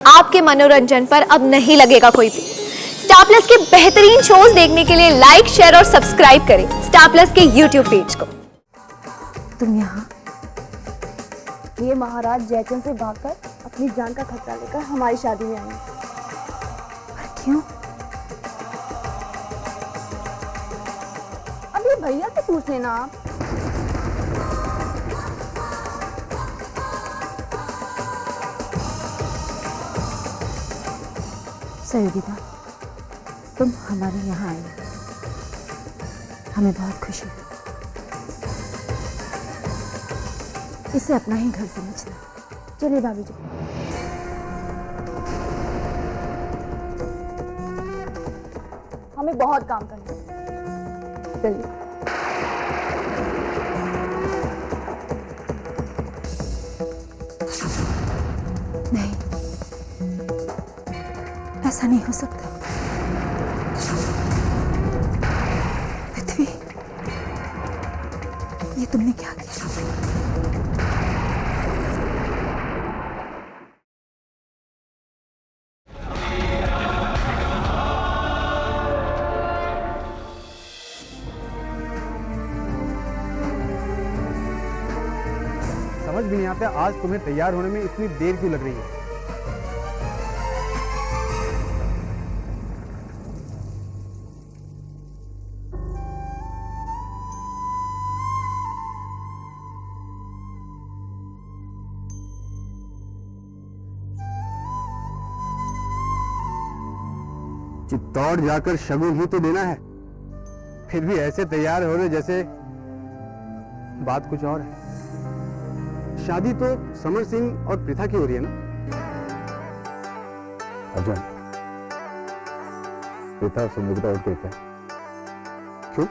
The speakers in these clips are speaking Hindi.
आपके मनोरंजन पर अब नहीं लगेगा कोई भी। स्टार प्लस के बेहतरीन शोज देखने के लिए लाइक, शेयर और सब्सक्राइब करें स्टार प्लस के यूट्यूब पेज को। तुम यहाँ? ये महाराज जयचंद से भागकर अपनी जान का खतरा लेकर हमारी शादी में आए। पर क्यों? अब ये भैया से पूछ लेना आप। संयोगिता, तुम हमारे यहाँ आई, हमें बहुत खुशी है। इसे अपना ही घर समझना। चलिए भाभी जी। हमें बहुत काम करना है। चलिए। नहीं, ऐसा नहीं हो सकता। पृथ्वी, ये तुमने क्या किया? समझ भी नहीं आता आज तुम्हें तैयार होने में इतनी देर क्यों लग रही है। चित्तौड़ जाकर शगुन ही तो देना है, फिर भी ऐसे तैयार हो रहे जैसे बात कुछ और है। शादी तो समर सिंह और प्रीथा की हो रही है ना? अर्जुन, प्रीथा और संयोगिता उठ गए क्या? क्यों?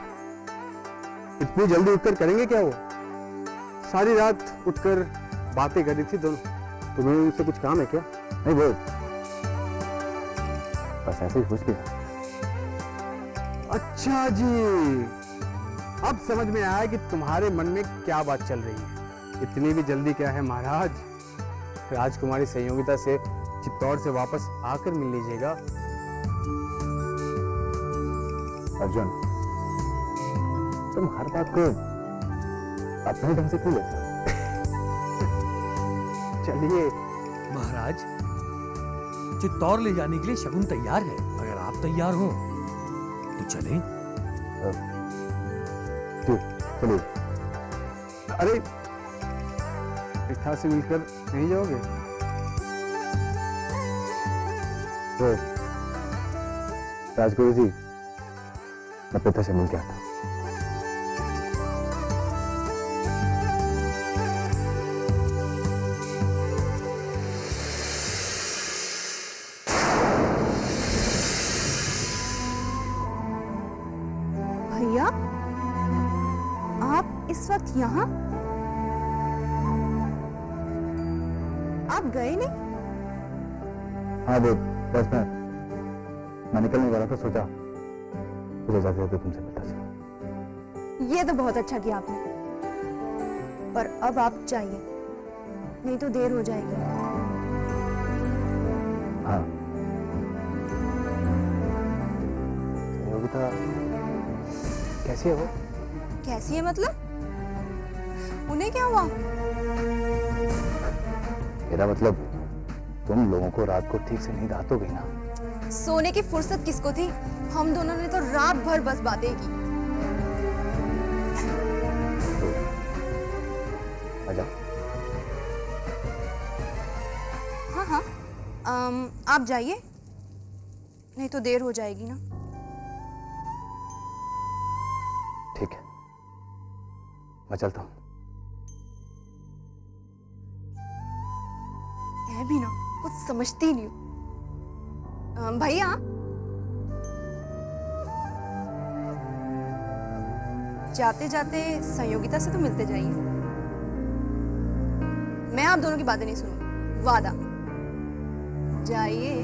इतनी जल्दी उठकर करेंगे क्या वो? सारी रात उठकर बातें कर रही थी दोनों। तुम्हें उनसे कुछ काम है क्या? नहीं वो बस ऐसे ही पूछ लिया। अच्छा जी, अब समझ में आया कि तुम्हारे मन में क्या बात चल रही है। इतनी भी जल्दी क्या है महाराज, राजकुमारी संयोगिता से चित्तौड़ से वापस आकर मिल लीजिएगा। अर्जुन, तुम हर बात को अपने ढंग से क्यों लेते हो? चलिए महाराज, चित्तौड़ ले जाने के लिए शगुन तैयार है। अगर आप तैयार हो तो चलें। चलिए। अरे प्रीथा से मिलकर नहीं जाओगे? तो राजगुरु जी, मैं प्रीथा से मिल के आता हूं। भैया, आप इस वक्त यहाँ? आप गए नहीं? हाँ वो बस मैं निकलने वाला था, सोचा तो जाते जाते तुमसे मिलता चला। ये तो बहुत अच्छा किया आपने, पर अब आप जाइए, नहीं तो देर हो जाएगी। हाँ संयोगिता कैसी है वो? कैसी है मतलब? उन्हें क्या हुआ? मेरा मतलब तुम लोगों को रात को ठीक से नींद आ तो गई ना? सोने की फुर्सत किसको थी? हम दोनों ने तो रात भर बस बातें की। आजा। हाँ हाँ, आप जाइए, नहीं तो देर हो जाएगी ना। ठीक है, मैं चलता हूँ। है भी ना, कुछ समझती नहीं हूँ। भैया, जाते जाते संयोगिता से तो मिलते जाइए। मैं आप दोनों की बातें नहीं सुनूंगी, वादा। जाइए।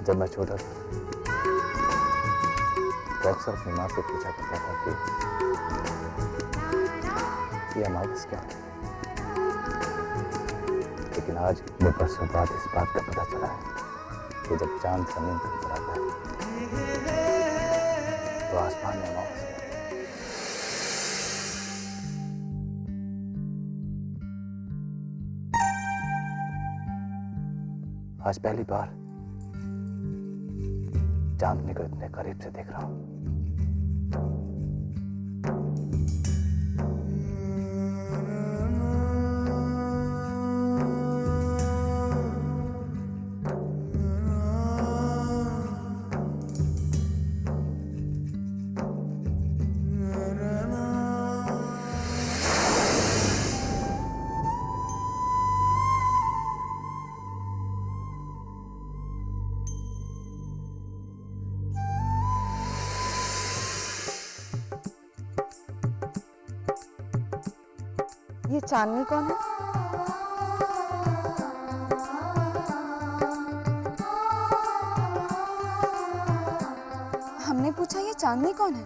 जब मैं छोटा था तो अक्सर अपनी माँ से पूछा करता था कि ये अमावस क्या है। लेकिन आज मुझे परसों बाद इस बात का पता चला है कि जब चांद जमीन पर उतर आता है तो आसमान में अमावस है। आज पहली बार चांदनी को इतने करीब से देख रहा हूं। ये चांदनी कौन है? हमने पूछा ये चांदनी कौन है?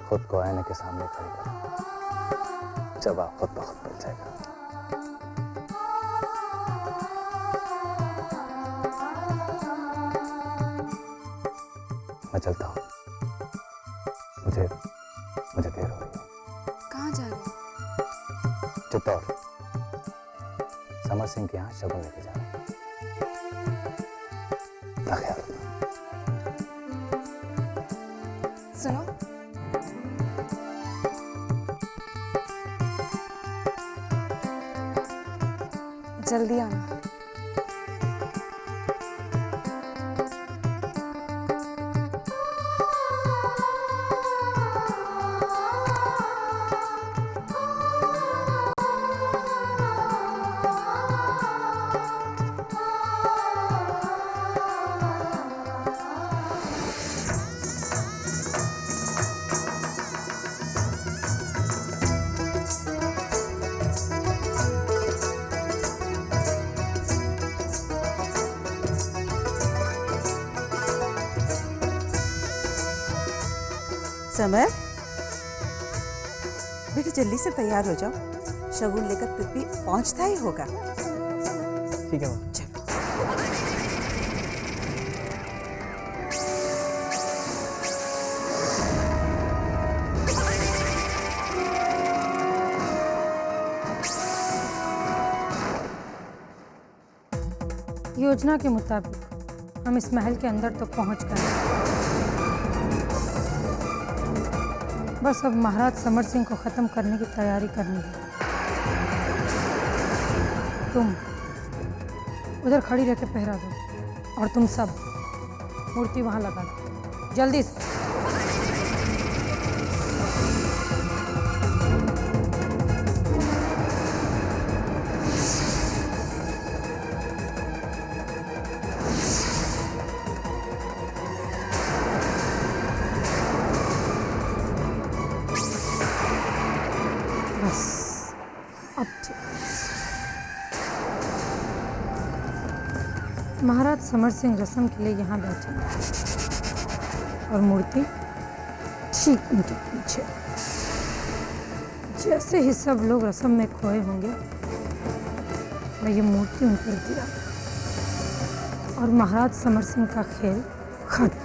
खुद को आईने के सामने खड़ी करो, जवाब खुद ब खुद मिल जाएगा। मैं चलता हूँ, मुझे देर हो रही है। कहाँ जा रहे हो? चित्तौड़ समर सिंह के यहाँ शगुन लेके जा रहा हूँ। अपना ख्याल रखना। सुनो, जल्दी आना। समर, बेटा जल्दी से तैयार हो जाओ, शगुन लेकर पृथ्वी पहुंचता ही होगा। ठीक है माँ। चलो। योजना के मुताबिक हम इस महल के अंदर तो पहुंच गए। बस अब महाराज समर सिंह को खत्म करने की तैयारी करनी है। तुम उधर खड़ी रह के पहरा दो और तुम सब मूर्ति वहां लगा दो जल्दी से। महाराज समर सिंह रस्म के लिए यहाँ बैठे और मूर्ति ठीक उनके पीछे। जैसे ही सब लोग रस्म में खोए होंगे, मैं ये मूर्ति उन पर गिरा और महाराज समर सिंह का खेल खत्म।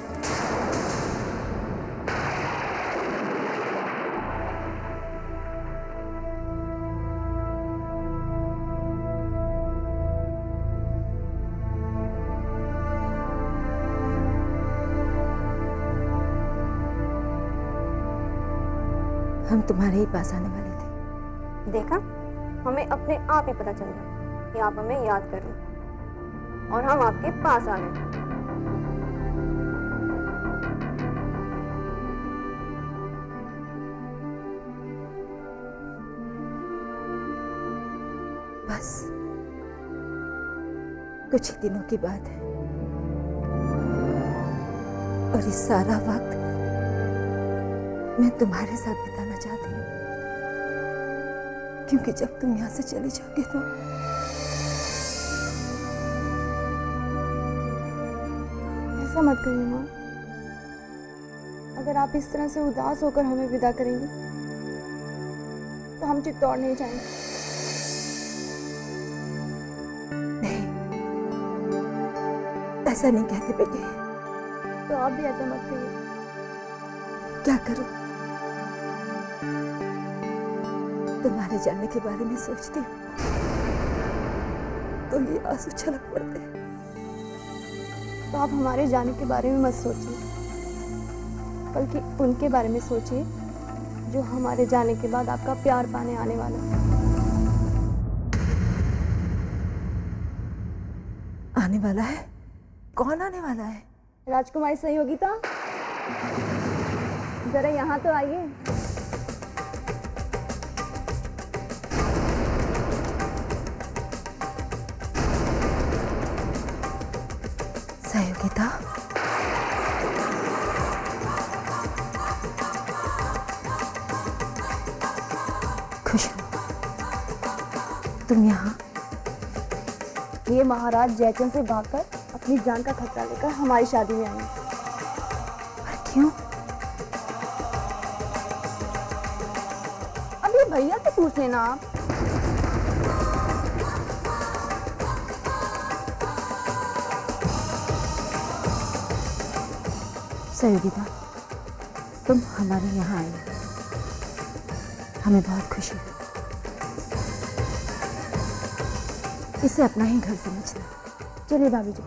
हम तुम्हारे ही पास आने वाले थे। देखा, हमें अपने आप ही पता चल गया कि आप हमें याद कर रहे और हम आपके पास आ गए। बस कुछ ही दिनों की बात है और इस सारा वक्त मैं तुम्हारे साथ बिताना चाहती हूँ, क्योंकि जब तुम यहाँ से चले जाओगे तो ऐसा मत करिए माँ। अगर आप इस तरह से उदास होकर हमें विदा करेंगी तो हम चित्तौड़ नहीं जाएंगे। नहीं, ऐसा नहीं कहते बेटे। तो आप भी ऐसा मत करिए। क्या करूं? तुम्हारे जाने के बारे में सोचती हूँ तो ये आंसू छलक पड़ते हैं। तो आप हमारे जाने के बारे में मत सोचिए, बल्कि उनके बारे में सोचिए जो हमारे जाने के बाद आपका प्यार पाने आने वाला है। आने वाला है? कौन आने वाला है? राजकुमारी सहयोगिता, जरा यहाँ तो आइए। सहयोगिता, खुश हो तुम यहाँ? ये महाराज जयचंद से भागकर अपनी जान का खतरा लेकर हमारी शादी में आए। पर क्यों? अब ये भैया से पूछ लेना आप। सहयोगिता, तुम हमारे यहाँ आई, हमें बहुत खुशी हुई। इसे अपना ही घर समझना। चलिए भाभी जी।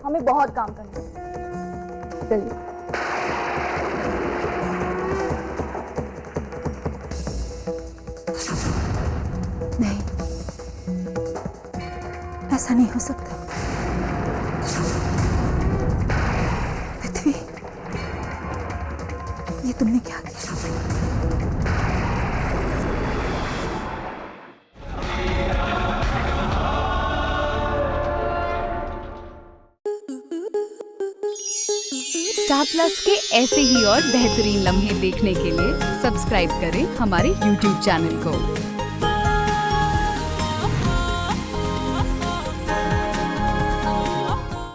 हमें बहुत काम करना है। चलिए। नहीं, ऐसा नहीं हो सकता। पृथ्वी, ये तुमने क्या किया? स्टार प्लस के ऐसे ही और बेहतरीन लम्हे देखने के लिए सब्सक्राइब करें हमारे YouTube चैनल को।